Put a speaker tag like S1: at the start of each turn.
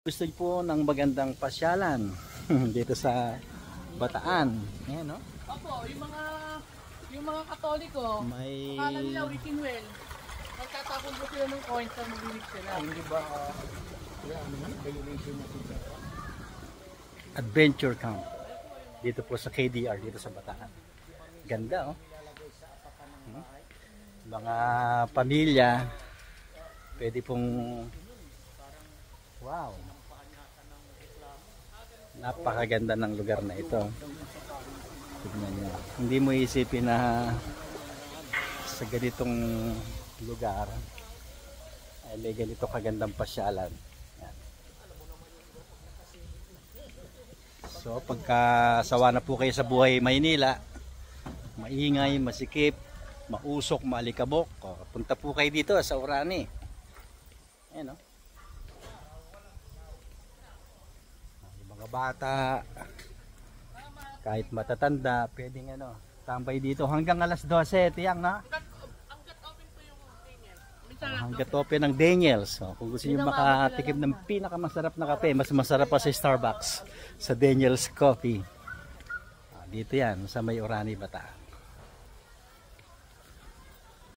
S1: Gusto niyo po ng magandang pasyalan dito sa Bataan. Ayan, no?
S2: Opo, yung mga Katoliko,
S1: May
S2: akala nila wishing well. Magtatapon po sila ng coins sa maglilig sila.
S3: Hindi ba violation na sila?
S1: adventure camp dito po sa KDR, dito sa Bataan. Ganda, oh. Mga pamilya pwede pong wow, napakaganda ng lugar na ito. Tignan nyo, hindi mo isipin na sa ganitong lugar ay may ganito kagandang pasyalan. Yan. So pagka sawa na po kayo sa buhay Maynila, maingay, masikip, mausok, maalikabok, punta po kayo dito sa Orani. Ayan, no? Yung mga bata, kahit matatanda, pwedeng tambay dito hanggang alas 12, tiyang, na?
S2: Hanggat open po yung Daniels.
S1: Hanggat open ng Daniels. So, kung gusto niyo makatikim ng pinakamasarap na kape, mas masarap pa sa Starbucks, sa Daniels Coffee. Dito yan, sa may Orani, Bataan.